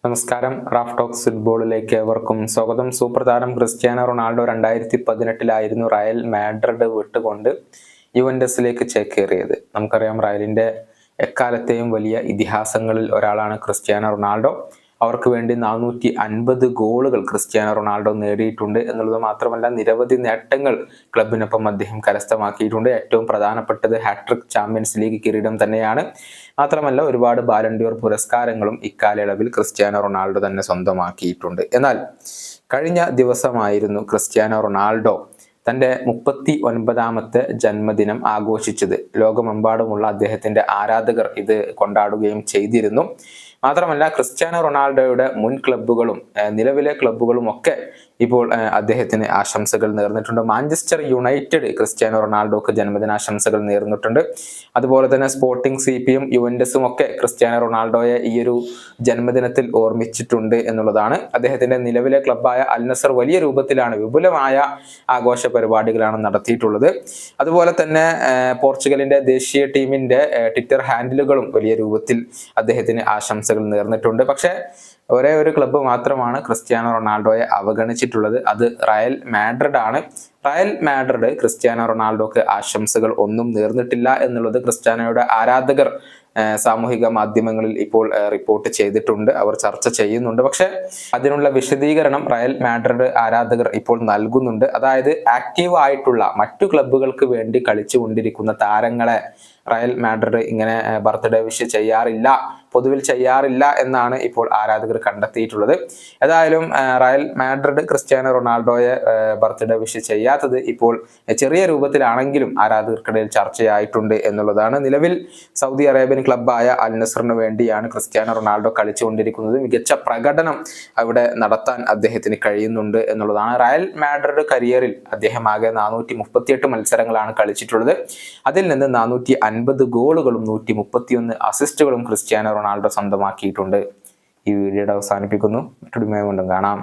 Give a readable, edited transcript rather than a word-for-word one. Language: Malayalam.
നമസ്കാരം. റാഫ് ടോക്സ് ഫുട്ബോളിലേക്ക് ഏവർക്കും സ്വാഗതം. സൂപ്പർ താരം ക്രിസ്ത്യാനോ റൊണാൾഡോ 2018 റയൽ മാഡ്രിഡ് വിട്ടുകൊണ്ട് യുവന്റസിലേക്ക് ചേക്കേറിയത്. നമുക്കറിയാം, റയലിന്റെ എക്കാലത്തെയും വലിയ ഇതിഹാസങ്ങളിൽ ഒരാളാണ് ക്രിസ്ത്യാനോ റൊണാൾഡോ. അവർക്ക് വേണ്ടി 450 ഗോളുകൾ ക്രിസ്ത്യാനോ റൊണാൾഡോ നേടിയിട്ടുണ്ട് എന്നുള്ളത് മാത്രമല്ല, നിരവധി നേട്ടങ്ങൾ ക്ലബിനൊപ്പം അദ്ദേഹം കരസ്ഥമാക്കിയിട്ടുണ്ട്. ഏറ്റവും പ്രധാനപ്പെട്ടത് ഹാട്രിക് ചാമ്പ്യൻസ് ലീഗ് കിരീടം തന്നെയാണ്. മാത്രമല്ല, ഒരുപാട് ബാലൻഡിയോർ പുരസ്കാരങ്ങളും ഇക്കാലയളവിൽ ക്രിസ്ത്യാനോ റൊണാൾഡോ തന്നെ സ്വന്തമാക്കിയിട്ടുണ്ട്. എന്നാൽ കഴിഞ്ഞ ദിവസമായിരുന്നു ക്രിസ്ത്യാനോ റൊണാൾഡോ തൻ്റെ 39ാമത്തെ ജന്മദിനം ആഘോഷിച്ചത്. ലോകമെമ്പാടുമുള്ള അദ്ദേഹത്തിന്റെ ആരാധകർ ഇത് കൊണ്ടാടുകയും ചെയ്തിരുന്നു. മാത്രമല്ല, ക്രിസ്ത്യാനോ റൊണാൾഡോയുടെ മുൻ ക്ലബ്ബുകളും നിലവിലെ ക്ലബ്ബുകളും ഒക്കെ ഇപ്പോൾ അദ്ദേഹത്തിന് ആശംസകൾ നേർന്നിട്ടുണ്ട്. മാഞ്ചസ്റ്റർ യുണൈറ്റഡ് ക്രിസ്ത്യാനോ റൊണാൾഡോക്ക് ജന്മദിനാശംസകൾ നേർന്നിട്ടുണ്ട്. അതുപോലെ തന്നെ സ്പോർട്ടിംഗ് CPയും യുവന്റസും ഒക്കെ ക്രിസ്ത്യാനോ റൊണാൾഡോയെ ഈ ഒരു ജന്മദിനത്തിൽ ഓർമ്മിച്ചിട്ടുണ്ട് എന്നുള്ളതാണ്. അദ്ദേഹത്തിന്റെ നിലവിലെ ക്ലബ്ബായ അൽ നസർ വലിയ രൂപത്തിലാണ്, വിപുലമായ ആഘോഷ പരിപാടികളാണ് നടത്തിയിട്ടുള്ളത്. അതുപോലെ തന്നെ പോർച്ചുഗലിന്റെ ദേശീയ ടീമിന്റെ ട്വിറ്റർ ഹാൻഡിലുകളും വലിയ രൂപത്തിൽ അദ്ദേഹത്തിന് ആശംസകൾ നേർന്നിട്ടുണ്ട്. പക്ഷേ ഒരേ ഒരു ക്ലബ്ബ് മാത്രമാണ് ക്രിസ്ത്യാനോ റൊണാൾഡോയെ അവഗണിച്ചിട്ടുള്ളത്. അത് റയൽ മാഡ്രിഡ് ആണ്. റയൽ മാഡ്രിഡ് ക്രിസ്ത്യാനോ റൊണാൾഡോക്ക് ആശംസകൾ ഒന്നും നേർന്നിട്ടില്ല എന്നുള്ളത് ക്രിസ്ത്യാനോയുടെ ആരാധകർ സാമൂഹിക മാധ്യമങ്ങളിൽ ഇപ്പോൾ റിപ്പോർട്ട് ചെയ്തിട്ടുണ്ട്. അവർ ചർച്ച ചെയ്യുന്നുണ്ട്. പക്ഷെ അതിനുള്ള വിശദീകരണം റയൽ മാഡ്രിഡ് ആരാധകർ ഇപ്പോൾ നൽകുന്നുണ്ട്. അതായത് ആക്റ്റീവ് ആയിട്ടുള്ള മറ്റു ക്ലബ്ബുകൾക്ക് വേണ്ടി കളിച്ചുകൊണ്ടിരിക്കുന്ന താരങ്ങളെ റയൽ മാഡ്രിഡ് ഇങ്ങനെ ബർത്ത്ഡേ വിഷ് ചെയ്യാറില്ല, പൊതുവിൽ ചെയ്യാറില്ല എന്നാണ് ഇപ്പോൾ ആരാധകർ കണ്ടെത്തിയിട്ടുള്ളത്. ഏതായാലും റയൽ മാഡ്രിഡ് ക്രിസ്ത്യാനോ റൊണാൾഡോയെ ബർത്ത്ഡേ വിഷ് ചെയ്യാത്തത് ഇപ്പോൾ ചെറിയ രൂപത്തിലാണെങ്കിലും ആരാധകർക്കിടയിൽ ചർച്ചയായിട്ടുണ്ട് എന്നുള്ളതാണ്. നിലവിൽ സൗദി അറേബ്യൻ ക്ലബ്ബായ അൽ നസറിന് വേണ്ടിയാണ് ക്രിസ്ത്യാനോ റൊണാൾഡോ കളിച്ചുകൊണ്ടിരിക്കുന്നത്. മികച്ച പ്രകടനം അവിടെ നടത്താൻ അദ്ദേഹത്തിന് കഴിയുന്നുണ്ട് എന്നുള്ളതാണ്. റയൽ മാഡ്രിഡ് കരിയറിൽ അദ്ദേഹം ആകെ 438 മത്സരങ്ങളാണ് കളിച്ചിട്ടുള്ളത്. അതിൽ നിന്ന് 450 ഗോളുകളും 131 അസിസ്റ്റുകളും ക്രിസ്ത്യാനോ റൊണാൾഡോ സ്വന്തമാക്കിയിട്ടുണ്ട്. ഈ വീഡിയോയുടെ അവസാനിപ്പിക്കുന്നു. മറ്റൊരു വീഡിയോയിൽ കാണാം.